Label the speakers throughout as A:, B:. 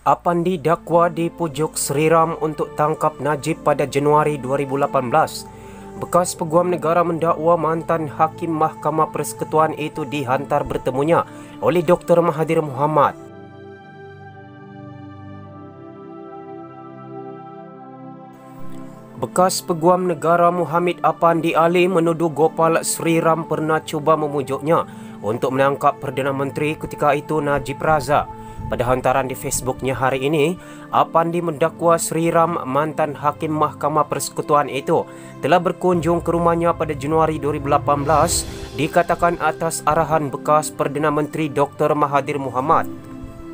A: Apandi dakwa dipujuk Sri Ram untuk tangkap Najib pada Januari 2018. Bekas Peguam Negara mendakwa mantan Hakim Mahkamah Persekutuan itu dihantar bertemunya oleh Dr. Mahathir Mohamad. Bekas Peguam Negara Muhammad Apandi Ali menuduh Gopal Sri Ram pernah cuba memujuknya untuk menangkap Perdana Menteri ketika itu Najib Razak. Pada hantaran di Facebooknya hari ini, Apandi mendakwa Sri Ram, mantan Hakim Mahkamah Persekutuan itu, telah berkunjung ke rumahnya pada Januari 2018, dikatakan atas arahan bekas Perdana Menteri Dr. Mahathir Mohamad.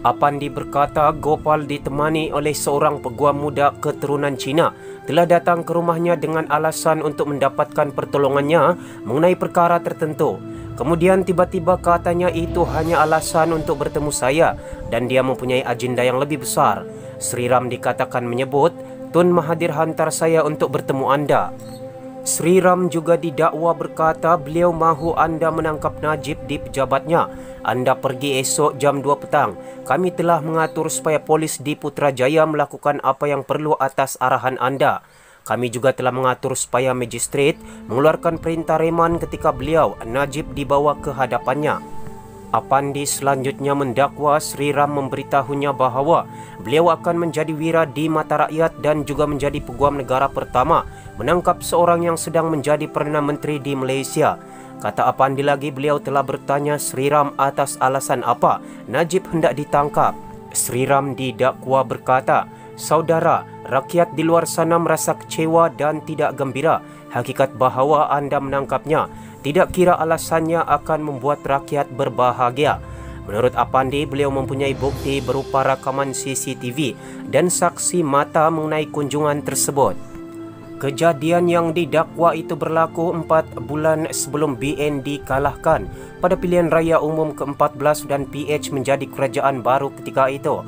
A: Apandi berkata Gopal ditemani oleh seorang peguam muda keturunan Cina telah datang ke rumahnya dengan alasan untuk mendapatkan pertolongannya mengenai perkara tertentu. Kemudian tiba-tiba katanya itu hanya alasan untuk bertemu saya dan dia mempunyai agenda yang lebih besar. Sri Ram dikatakan menyebut, Tun Mahathir hantar saya untuk bertemu anda. Sri Ram juga didakwa berkata beliau mahu anda menangkap Najib di pejabatnya. Anda pergi esok jam 2 petang. Kami telah mengatur supaya polis di Putrajaya melakukan apa yang perlu atas arahan anda. Kami juga telah mengatur supaya magistrate mengeluarkan perintah reman ketika beliau, Najib, dibawa ke hadapannya. Apandi selanjutnya mendakwa Sri Ram memberitahunya bahawa beliau akan menjadi wira di mata rakyat dan juga menjadi peguam negara pertama menangkap seorang yang sedang menjadi Perdana Menteri di Malaysia. Kata Apandi lagi, beliau telah bertanya Sri Ram atas alasan apa Najib hendak ditangkap. Sri Ram didakwa berkata, saudara, rakyat di luar sana merasa kecewa dan tidak gembira. Hakikat bahawa anda menangkapnya tidak kira alasannya akan membuat rakyat berbahagia. Menurut Apandi, beliau mempunyai bukti berupa rakaman CCTV dan saksi mata mengenai kunjungan tersebut. Kejadian yang didakwa itu berlaku 4 bulan sebelum BN dikalahkan pada pilihan raya umum ke-14 dan PH menjadi kerajaan baru ketika itu.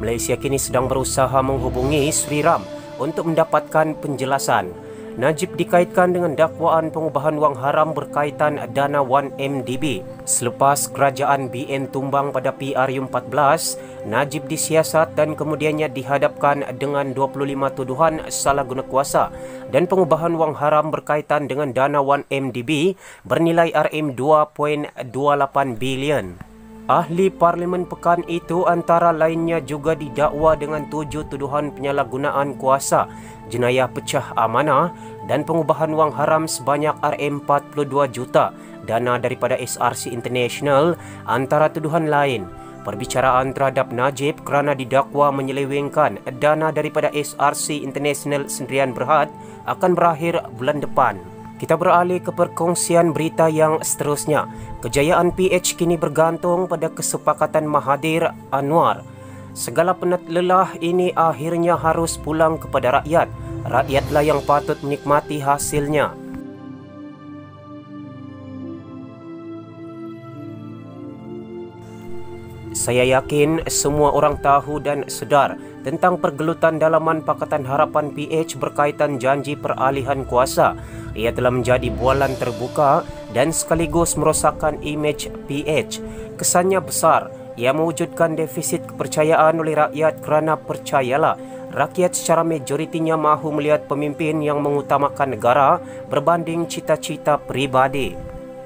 A: Malaysia kini sedang berusaha menghubungi Sri Ram untuk mendapatkan penjelasan. Najib dikaitkan dengan dakwaan pengubahan wang haram berkaitan dana 1MDB. Selepas kerajaan BN tumbang pada PRU14, Najib disiasat dan kemudiannya dihadapkan dengan 25 tuduhan salah guna kuasa dan pengubahan wang haram berkaitan dengan dana 1MDB bernilai RM2.28 bilion. Ahli Parlimen pekan itu antara lainnya juga didakwa dengan 7 tuduhan penyalahgunaan kuasa, jenayah pecah amanah dan pengubahan wang haram sebanyak RM42 juta dana daripada SRC International antara tuduhan lain. Perbicaraan terhadap Najib kerana didakwa menyelewengkan dana daripada SRC International Sendirian Berhad akan berakhir bulan depan. Kita beralih ke perkongsian berita yang seterusnya. Kejayaan PH kini bergantung pada kesepakatan Mahathir Anwar. Segala penat lelah ini akhirnya harus pulang kepada rakyat. Rakyatlah yang patut menikmati hasilnya. Saya yakin semua orang tahu dan sedar tentang pergelutan dalaman Pakatan Harapan PH berkaitan janji peralihan kuasa. Ia telah menjadi bualan terbuka dan sekaligus merosakkan imej PH. Kesannya besar. Ia mewujudkan defisit kepercayaan oleh rakyat kerana percayalah, rakyat secara majoritinya mahu melihat pemimpin yang mengutamakan negara berbanding cita-cita peribadi.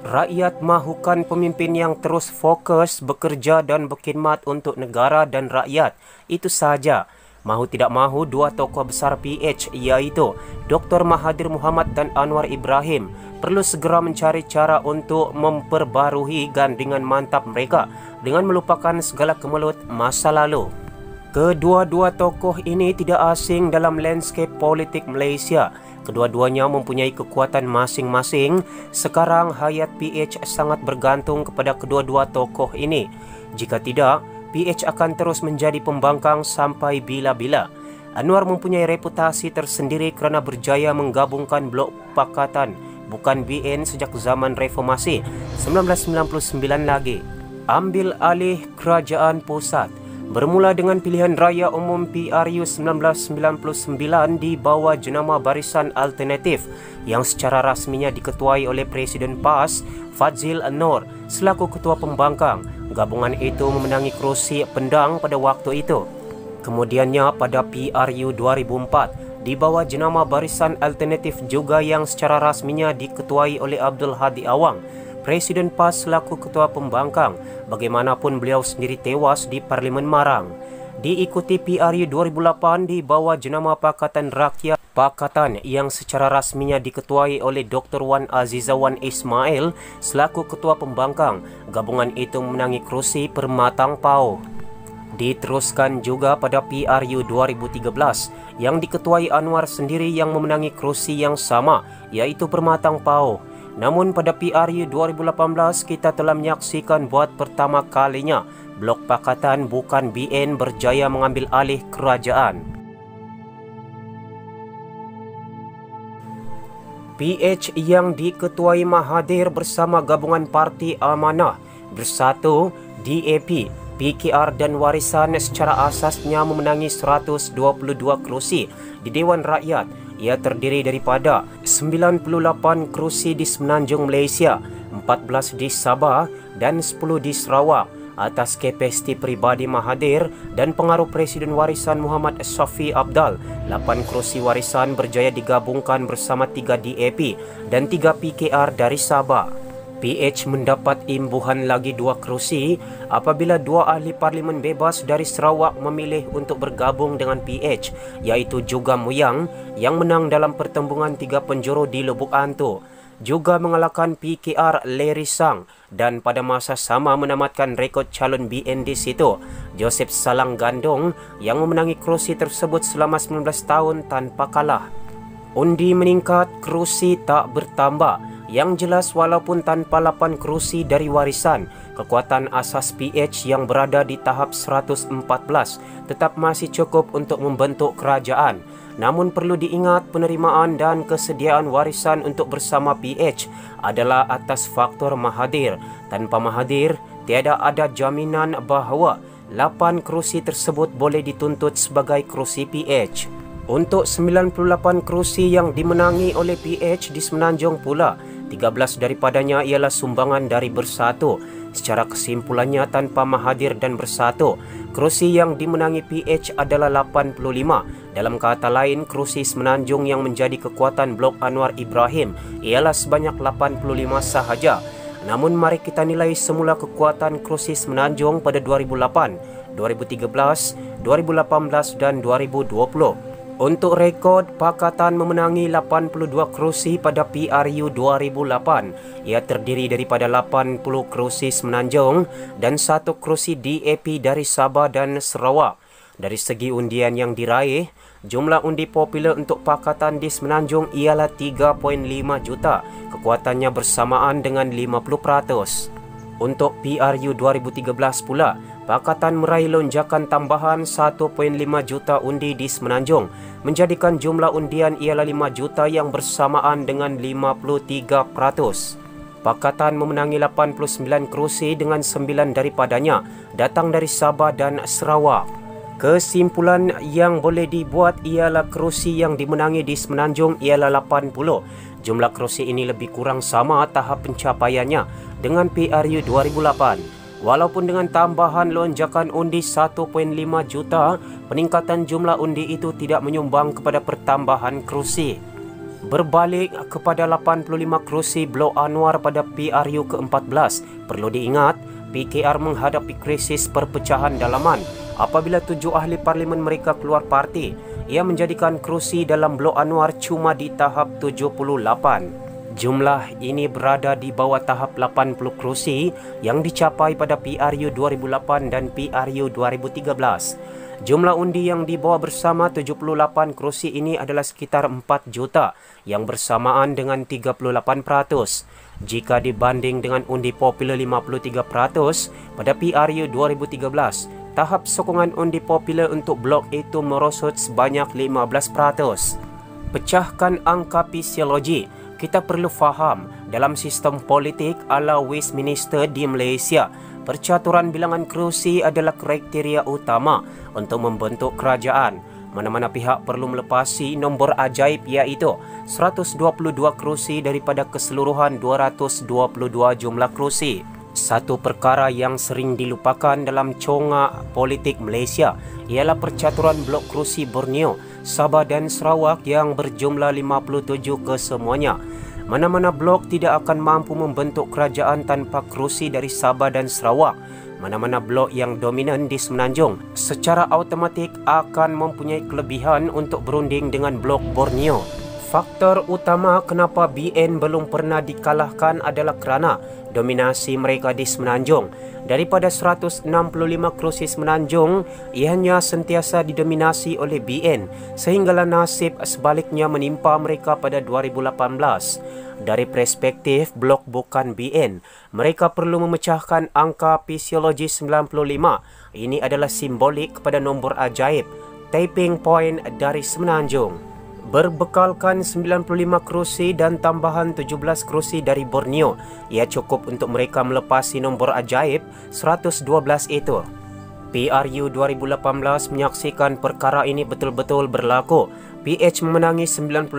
A: Rakyat mahukan pemimpin yang terus fokus bekerja dan berkhidmat untuk negara dan rakyat. Itu sahaja. Mahu tidak mahu dua tokoh besar PH iaitu Dr. Mahathir Mohamad dan Anwar Ibrahim perlu segera mencari cara untuk memperbarui gandingan mantap mereka dengan melupakan segala kemelut masa lalu. Kedua-dua tokoh ini tidak asing dalam landscape politik Malaysia. Kedua-duanya mempunyai kekuatan masing-masing. Sekarang hayat PH sangat bergantung kepada kedua-dua tokoh ini. Jika tidak, PH akan terus menjadi pembangkang sampai bila-bila. Anwar mempunyai reputasi tersendiri kerana berjaya menggabungkan blok pakatan bukan BN sejak zaman reformasi 1999 lagi. Ambil alih kerajaan pusat. Bermula dengan pilihan raya umum PRU 1999 di bawah jenama Barisan Alternatif yang secara rasminya diketuai oleh Presiden PAS Fadzil Noor selaku ketua pembangkang. Gabungan itu memenangi kerusi Pendang pada waktu itu. Kemudiannya pada PRU 2004 di bawah jenama Barisan Alternatif juga yang secara rasminya diketuai oleh Abdul Hadi Awang, Presiden PAS selaku Ketua Pembangkang, bagaimanapun beliau sendiri tewas di Parlimen Marang. Diikuti PRU 2008 di bawah jenama Pakatan Rakyat, pakatan yang secara rasminya diketuai oleh Dr. Wan Aziza Wan Ismail selaku Ketua Pembangkang. Gabungan itu memenangi kerusi Permatang Pau. Diteruskan juga pada PRU 2013 yang diketuai Anwar sendiri yang memenangi kerusi yang sama, iaitu Permatang Pau. Namun pada PRU 2018 kita telah menyaksikan buat pertama kalinya Blok Pakatan bukan BN berjaya mengambil alih kerajaan. PH yang diketuai Mahathir bersama gabungan Parti Amanah Bersatu, DAP, PKR dan Warisan secara asasnya memenangi 122 kerusi di Dewan Rakyat. Ia terdiri daripada 98 kerusi di Semenanjung Malaysia, 14 di Sabah dan 10 di Sarawak. Atas kapasiti peribadi Mahathir dan pengaruh Presiden Warisan Muhammad Shafie Apdal, 8 kerusi Warisan berjaya digabungkan bersama 3 DAP dan 3 PKR dari Sabah. PH mendapat imbuhan lagi 2 kerusi apabila 2 ahli parlimen bebas dari Sarawak memilih untuk bergabung dengan PH, iaitu Juga Muyang yang menang dalam pertembungan 3 penjuru di Lubuk Antu, juga mengalahkan PKR Larry Sang dan pada masa sama menamatkan rekod calon BN di situ, Joseph Salang Gandong yang memenangi kerusi tersebut selama 19 tahun tanpa kalah. Undi meningkat, kerusi tak bertambah. Yang jelas walaupun tanpa 8 kerusi dari Warisan, kekuatan asas PH yang berada di tahap 114 tetap masih cukup untuk membentuk kerajaan. Namun perlu diingat penerimaan dan kesediaan Warisan untuk bersama PH adalah atas faktor Mahathir. Tanpa Mahathir, tiada ada jaminan bahawa 8 kerusi tersebut boleh dituntut sebagai kerusi PH. Untuk 98 kerusi yang dimenangi oleh PH di Semenanjung pula, 13 daripadanya ialah sumbangan dari Bersatu. Secara kesimpulannya, tanpa Mahathir dan Bersatu, kerusi yang dimenangi PH adalah 85. Dalam kata lain, kerusi Semenanjung yang menjadi kekuatan Blok Anwar Ibrahim ialah sebanyak 85 sahaja. Namun mari kita nilai semula kekuatan kerusi Semenanjung pada 2008, 2013, 2018 dan 2020. Untuk rekod, Pakatan memenangi 82 kerusi pada PRU 2008. Ia terdiri daripada 80 kerusi Semenanjung dan 1 kerusi DAP dari Sabah dan Sarawak. Dari segi undian yang diraih, jumlah undi popular untuk Pakatan di Semenanjung ialah 3.5 juta. Kekuatannya bersamaan dengan 50%. Untuk PRU 2013 pula, Pakatan meraih lonjakan tambahan 1.5 juta undi di Semenanjung, menjadikan jumlah undian ialah 5 juta yang bersamaan dengan 53%. Pakatan memenangi 89 kerusi dengan 9 daripadanya datang dari Sabah dan Sarawak. Kesimpulan yang boleh dibuat ialah kerusi yang dimenangi di Semenanjung ialah 80. Jumlah kerusi ini lebih kurang sama tahap pencapaiannya dengan PRU 2008. Walaupun dengan tambahan lonjakan undi 1.5 juta, peningkatan jumlah undi itu tidak menyumbang kepada pertambahan kerusi. Berbalik kepada 85 kerusi Blok Anwar pada PRU ke-14, perlu diingat PKR menghadapi krisis perpecahan dalaman apabila 7 ahli parlimen mereka keluar parti. Ia menjadikan kerusi dalam Blok Anwar cuma di tahap 78. Jumlah ini berada di bawah tahap 80 kerusi yang dicapai pada PRU 2008 dan PRU 2013. Jumlah undi yang dibawa bersama 78 kerusi ini adalah sekitar 4 juta yang bersamaan dengan 38%. Jika dibanding dengan undi popular 53% pada PRU 2013, tahap sokongan undi popular untuk blok itu merosot sebanyak 15%. Pecahkan angka fisiologi. Kita perlu faham, dalam sistem politik ala Westminster di Malaysia, percaturan bilangan kerusi adalah kriteria utama untuk membentuk kerajaan. Mana-mana pihak perlu melepasi nombor ajaib iaitu 122 kerusi daripada keseluruhan 222 jumlah kerusi. Satu perkara yang sering dilupakan dalam congak politik Malaysia ialah percaturan blok kerusi Borneo, Sabah dan Sarawak yang berjumlah 57 kesemuanya. Mana-mana blok tidak akan mampu membentuk kerajaan tanpa kerusi dari Sabah dan Sarawak. Mana-mana blok yang dominan di Semenanjung secara automatik akan mempunyai kelebihan untuk berunding dengan blok Borneo. Faktor utama kenapa BN belum pernah dikalahkan adalah kerana dominasi mereka di Semenanjung. Daripada 165 kerusi Semenanjung, ianya sentiasa didominasi oleh BN sehinggalah nasib sebaliknya menimpa mereka pada 2018. Dari perspektif blok bukan BN, mereka perlu memecahkan angka fisiologi 95. Ini adalah simbolik kepada nombor ajaib, tipping point dari Semenanjung. Berbekalkan 95 kerusi dan tambahan 17 kerusi dari Borneo, ia cukup untuk mereka melepasi nombor ajaib 112 itu. PRU 2018 menyaksikan perkara ini betul-betul berlaku. PH memenangi 98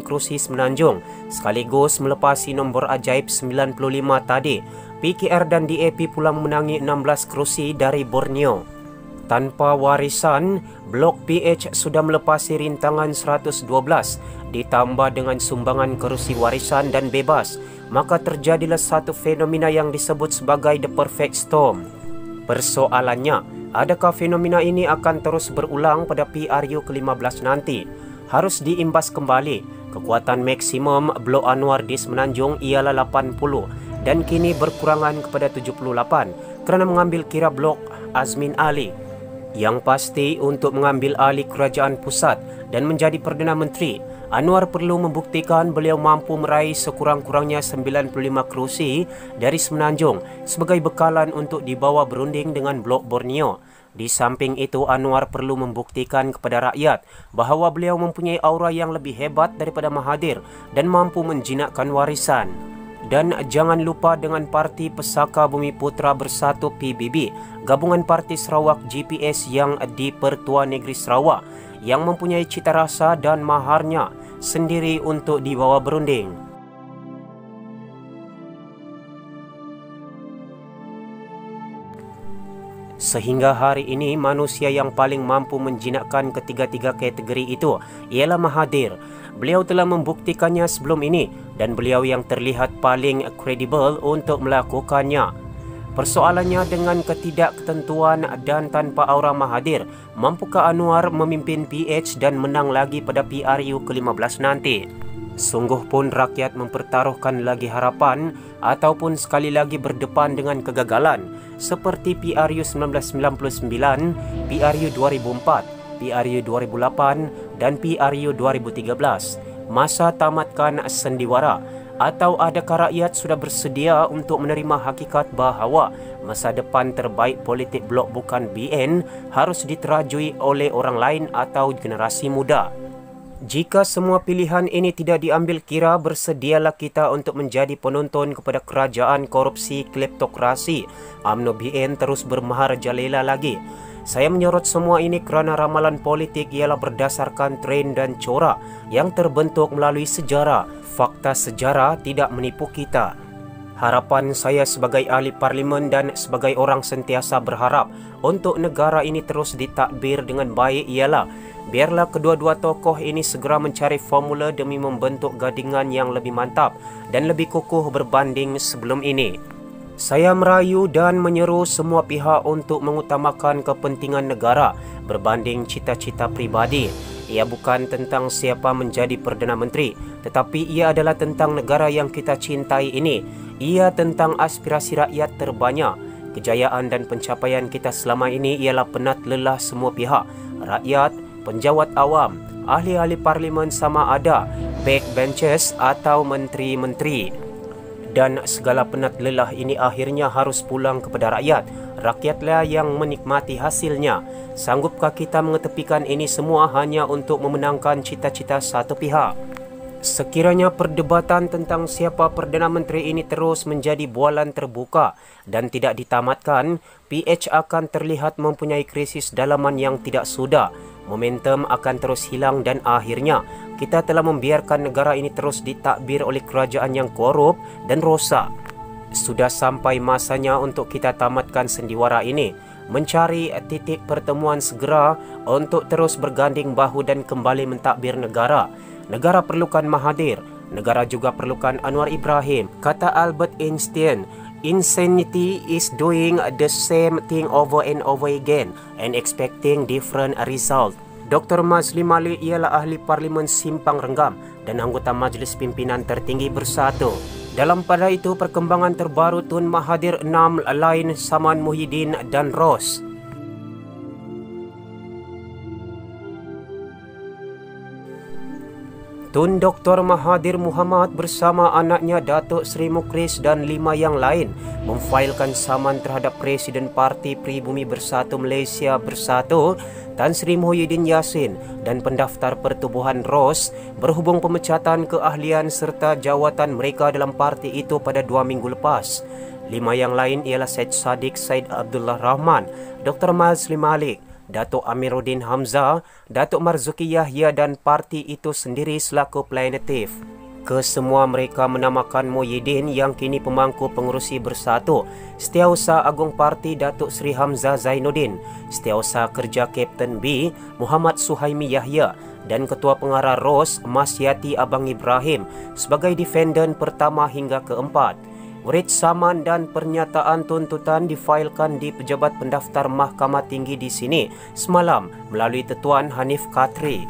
A: kerusi Semenanjung sekaligus melepasi nombor ajaib 95 tadi. PKR dan DAP pula memenangi 16 kerusi dari Borneo. Tanpa warisan, blok PH sudah melepasi rintangan 112 ditambah dengan sumbangan kerusi warisan dan bebas, maka terjadilah satu fenomena yang disebut sebagai the perfect storm. Persoalannya, adakah fenomena ini akan terus berulang pada PRU ke-15 nanti? Harus diimbas kembali. Kekuatan maksimum blok Anwar di Semenanjung ialah 80 dan kini berkurangan kepada 78 kerana mengambil kira blok Azmin Ali. Yang pasti untuk mengambil alih kerajaan pusat dan menjadi Perdana Menteri, Anwar perlu membuktikan beliau mampu meraih sekurang-kurangnya 95 kerusi dari Semenanjung sebagai bekalan untuk dibawa berunding dengan blok Borneo. Di samping itu, Anwar perlu membuktikan kepada rakyat bahawa beliau mempunyai aura yang lebih hebat daripada Mahathir dan mampu menjinakkan warisan. Dan jangan lupa dengan Parti Pesaka Bumi Putra Bersatu PBB, gabungan Parti Sarawak GPS yang di Pertua Negeri Sarawak yang mempunyai cita rasa dan maharnya sendiri untuk dibawa berunding. Sehingga hari ini manusia yang paling mampu menjinakkan ketiga-tiga kategori itu ialah Mahathir. Beliau telah membuktikannya sebelum ini dan beliau yang terlihat paling kredibel untuk melakukannya. Persoalannya dengan ketidakketentuan dan tanpa aura Mahathir, mampukah Anwar memimpin PH dan menang lagi pada PRU ke-15 nanti? Sungguh pun rakyat mempertaruhkan lagi harapan ataupun sekali lagi berdepan dengan kegagalan seperti PRU 1999, PRU 2004, PRU 2008 dan PRU 2013. Masa tamatkan sendiwara. Atau adakah rakyat sudah bersedia untuk menerima hakikat bahawa masa depan terbaik politik blok bukan BN harus diterajui oleh orang lain atau generasi muda? Jika semua pilihan ini tidak diambil kira, bersedialah kita untuk menjadi penonton kepada kerajaan korupsi kleptokrasi UMNO BN terus bermaharajalela lagi. Saya menyorot semua ini kerana ramalan politik ialah berdasarkan trend dan corak yang terbentuk melalui sejarah. Fakta sejarah tidak menipu kita. Harapan saya sebagai ahli parlimen dan sebagai orang sentiasa berharap untuk negara ini terus ditadbir dengan baik ialah biarlah kedua-dua tokoh ini segera mencari formula demi membentuk gadingan yang lebih mantap dan lebih kukuh berbanding sebelum ini. Saya merayu dan menyeru semua pihak untuk mengutamakan kepentingan negara berbanding cita-cita pribadi. Ia bukan tentang siapa menjadi Perdana Menteri, tetapi ia adalah tentang negara yang kita cintai ini. Ia tentang aspirasi rakyat terbanyak. Kejayaan dan pencapaian kita selama ini ialah penat lelah semua pihak, rakyat, penjawat awam, ahli-ahli parlimen sama ada, backbenchers atau menteri-menteri. Dan segala penat lelah ini akhirnya harus pulang kepada rakyat. Rakyatlah yang menikmati hasilnya. Sanggupkah kita mengetepikan ini semua hanya untuk memenangkan cita-cita satu pihak? Sekiranya perdebatan tentang siapa Perdana Menteri ini terus menjadi bualan terbuka dan tidak ditamatkan, PH akan terlihat mempunyai krisis dalaman yang tidak sudah. Momentum akan terus hilang dan akhirnya kita telah membiarkan negara ini terus ditakbir oleh kerajaan yang korup dan rosak. Sudah sampai masanya untuk kita tamatkan sendiwara ini. mencari titik pertemuan segera untuk terus berganding bahu dan kembali mentadbir negara. Negara perlukan Mahathir, negara juga perlukan Anwar Ibrahim. Kata Albert Einstein, insanity is doing the same thing over and over again and expecting different result. Dr. Mazli Malik ialah ahli Parlimen Simpang Renggam dan anggota Majlis Pimpinan Tertinggi Bersatu. Dalam pada itu, perkembangan terbaru Tun Mahathir 6 lain Saman Muhyiddin dan Ros. Tun Dr. Mahathir Mohamad bersama anaknya Datuk Seri Mukhlis dan 5 yang lain memfailkan saman terhadap Presiden Parti Pribumi Bersatu Malaysia Bersatu Tan Sri Muhyiddin Yassin dan pendaftar Pertubuhan Ros berhubung pemecatan keahlian serta jawatan mereka dalam parti itu pada 2 minggu lepas. 5 yang lain ialah Syed Saddiq Syed Abdullah Rahman, Dr. Mazli Malik, Datuk Amiruddin Hamzah, Datuk Marzuki Yahya dan parti itu sendiri selaku plaintiff. Kesemua mereka menamakan Muhyiddin yang kini pemangku pengurusi Bersatu, Setiausaha Agung Parti Datuk Seri Hamzah Zainuddin, Setiausaha Kerja Kapten B Muhammad Suhaimi Yahya dan Ketua Pengarah Ros Mas Yati Abang Ibrahim sebagai defendant pertama hingga keempat. Writ saman dan pernyataan tuntutan difailkan di Pejabat Pendaftar Mahkamah Tinggi di sini semalam melalui Tuan Hanif Khatri.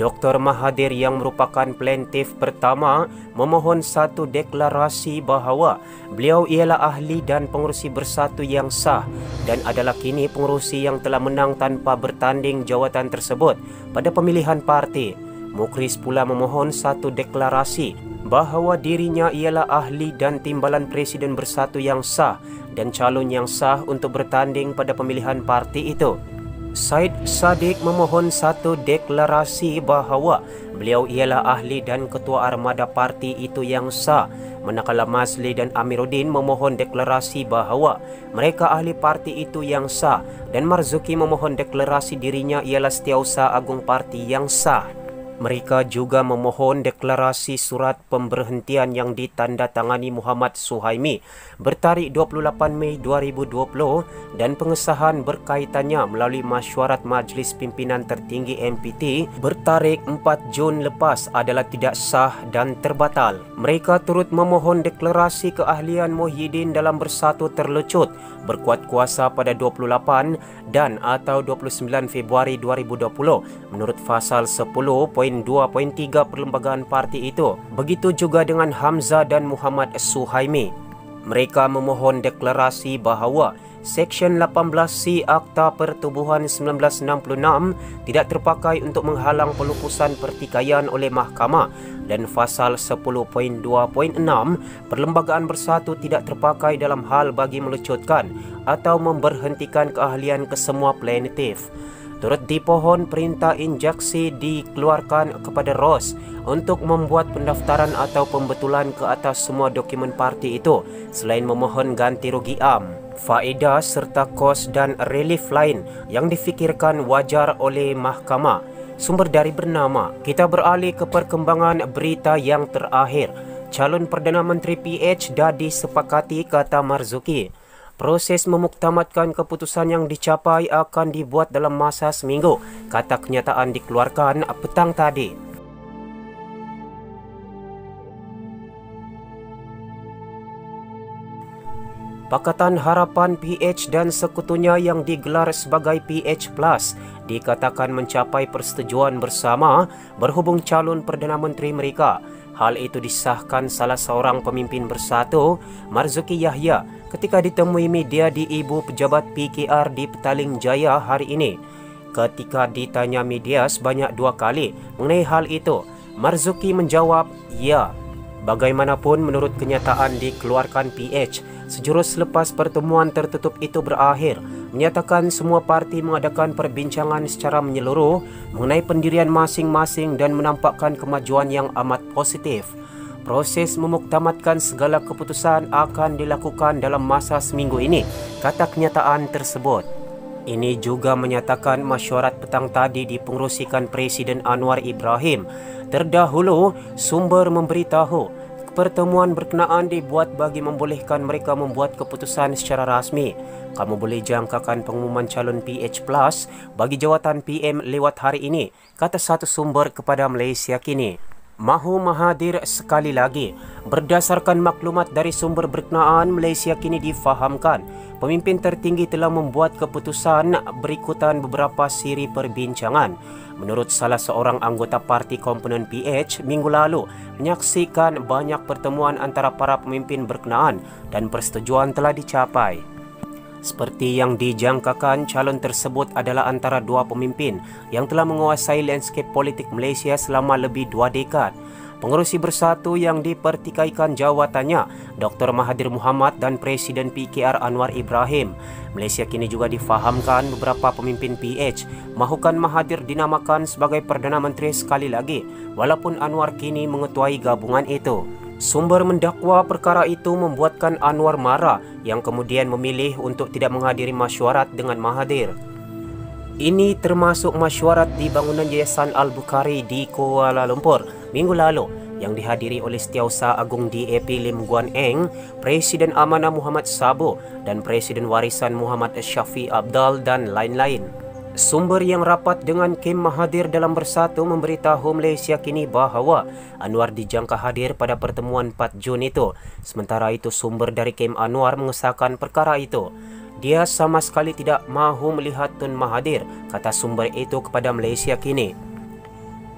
A: Dr. Mahathir yang merupakan plaintiff pertama memohon satu deklarasi bahawa beliau ialah ahli dan pengurusi Bersatu yang sah dan adalah kini pengurusi yang telah menang tanpa bertanding jawatan tersebut pada pemilihan parti. Mukhlis pula memohon satu deklarasi bahawa dirinya ialah ahli dan timbalan Presiden Bersatu yang sah dan calon yang sah untuk bertanding pada pemilihan parti itu. Syed Saddiq memohon satu deklarasi bahawa beliau ialah ahli dan ketua armada parti itu yang sah, manakala Mazli dan Amiruddin memohon deklarasi bahawa mereka ahli parti itu yang sah dan Marzuki memohon deklarasi dirinya ialah Setiausaha Agung Parti yang sah. Mereka juga memohon deklarasi surat pemberhentian yang ditandatangani Muhammad Suhaimi bertarikh 28 Mei 2020 dan pengesahan berkaitannya melalui Mesyuarat Majlis Pimpinan Tertinggi MPT bertarikh 4 Jun lepas adalah tidak sah dan terbatal. Mereka turut memohon deklarasi keahlian Muhyiddin dalam Bersatu terlecut berkuat kuasa pada 28 dan atau 29 Februari 2020 menurut Fasal 10.2.3 Perlembagaan Parti itu. Begitu juga dengan Hamzah dan Muhammad Suhaimi. Mereka memohon deklarasi bahawa Seksyen 18C Akta Pertubuhan 1966 tidak terpakai untuk menghalang pelupusan pertikaian oleh mahkamah dan Fasal 10.2.6 Perlembagaan Bersatu tidak terpakai dalam hal bagi melecutkan atau memberhentikan keahlian kesemua plaintiff. Turut dipohon perintah injaksi dikeluarkan kepada Ros untuk membuat pendaftaran atau pembetulan ke atas semua dokumen parti itu selain memohon ganti rugi am, faedah serta kos dan relief lain yang difikirkan wajar oleh mahkamah. Sumber dari bernama. Kita beralih ke perkembangan berita yang terakhir. Calon Perdana Menteri PH dah disepakati, kata Marzuki. Proses memuktamadkan keputusan yang dicapai akan dibuat dalam masa seminggu, kata kenyataan dikeluarkan petang tadi. Pakatan Harapan PH dan sekutunya yang digelar sebagai PH Plus dikatakan mencapai persetujuan bersama berhubung calon Perdana Menteri mereka. Hal itu disahkan salah seorang pemimpin Bersatu, Marzuki Yahya, ketika ditemui media di Ibu Pejabat PKR di Petaling Jaya hari ini. Ketika ditanya media sebanyak 2 kali mengenai hal itu, Marzuki menjawab, ya. Bagaimanapun menurut kenyataan dikeluarkan PH, sejurus selepas pertemuan tertutup itu berakhir, menyatakan semua parti mengadakan perbincangan secara menyeluruh mengenai pendirian masing-masing dan menampakkan kemajuan yang amat positif. Proses memuktamadkan segala keputusan akan dilakukan dalam masa seminggu ini, kata kenyataan tersebut. Ini juga menyatakan mesyuarat petang tadi dipengerusikan Presiden Anwar Ibrahim. Terdahulu, sumber memberitahu pertemuan berkenaan dibuat bagi membolehkan mereka membuat keputusan secara rasmi. Kamu boleh jangkakan pengumuman calon PH Plus bagi jawatan PM lewat hari ini, kata satu sumber kepada Malaysia Kini. Mahu Mahathir sekali lagi. Berdasarkan maklumat dari sumber berkenaan, Malaysia Kini difahamkan pemimpin tertinggi telah membuat keputusan berikutan beberapa siri perbincangan. Menurut salah seorang anggota parti komponen PH minggu lalu, menyaksikan banyak pertemuan antara para pemimpin berkenaan dan persetujuan telah dicapai. Seperti yang dijangkakan, calon tersebut adalah antara dua pemimpin yang telah menguasai landscape politik Malaysia selama lebih 2 dekad. Pengerusi Bersatu yang dipertikaikan jawatannya, Dr. Mahathir Mohamad dan Presiden PKR Anwar Ibrahim. Malaysia Kini juga difahamkan beberapa pemimpin PH mahukan Mahathir dinamakan sebagai Perdana Menteri sekali lagi, walaupun Anwar kini mengetuai gabungan itu. Sumber mendakwa perkara itu membuatkan Anwar marah yang kemudian memilih untuk tidak menghadiri mesyuarat dengan Mahathir. Ini termasuk mesyuarat di bangunan Yayasan Al-Bukhari di Kuala Lumpur minggu lalu yang dihadiri oleh Setiausaha Agung DAP Lim Guan Eng, Presiden Amanah Muhammad Sabo dan Presiden Warisan Muhammad Syafi Abdal dan lain-lain. Sumber yang rapat dengan Kem Mahathir dalam Bersatu memberitahu Malaysia Kini bahawa Anwar dijangka hadir pada pertemuan 4 Jun itu. Sementara itu, sumber dari Kem Anwar mengesahkan perkara itu. Dia sama sekali tidak mahu melihat Tun Mahathir, kata sumber itu kepada Malaysia Kini.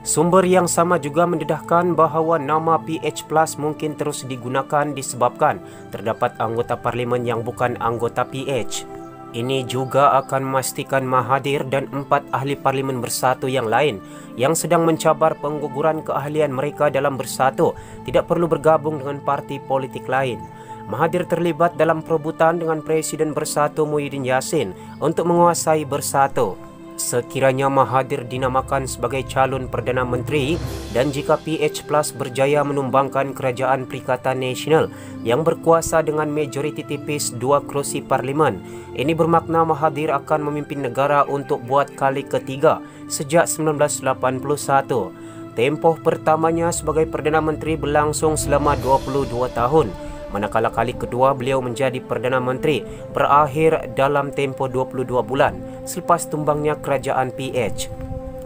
A: Sumber yang sama juga mendedahkan bahawa nama PH Plus mungkin terus digunakan disebabkan terdapat anggota parlimen yang bukan anggota PH. Ini juga akan memastikan Mahathir dan 4 ahli parlimen Bersatu yang lain yang sedang mencabar pengguguran keahlian mereka dalam Bersatu tidak perlu bergabung dengan parti politik lain. Mahathir terlibat dalam perebutan dengan Presiden Bersatu Muhyiddin Yassin untuk menguasai Bersatu. Sekiranya Mahathir dinamakan sebagai calon Perdana Menteri dan jika PH Plus berjaya menumbangkan Kerajaan Perikatan Nasional yang berkuasa dengan majoriti tipis 2 kerusi parlimen, ini bermakna Mahathir akan memimpin negara untuk buat kali ketiga sejak 1981. Tempoh pertamanya sebagai Perdana Menteri berlangsung selama 22 tahun. Manakala kali kedua beliau menjadi Perdana Menteri berakhir dalam tempoh 22 bulan selepas tumbangnya kerajaan PH.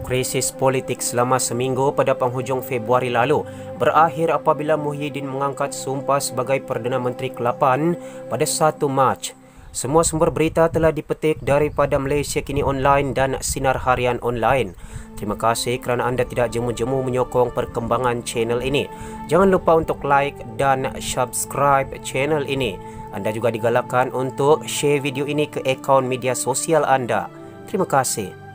A: Krisis politik selama seminggu pada penghujung Februari lalu berakhir apabila Muhyiddin mengangkat sumpah sebagai Perdana Menteri ke-8 pada 1 Mac. Semua sumber berita telah dipetik daripada Malaysia Kini Online dan Sinar Harian Online. Terima kasih kerana anda tidak jemu-jemu menyokong perkembangan channel ini. Jangan lupa untuk like dan subscribe channel ini. Anda juga digalakkan untuk share video ini ke akaun media sosial anda. Terima kasih.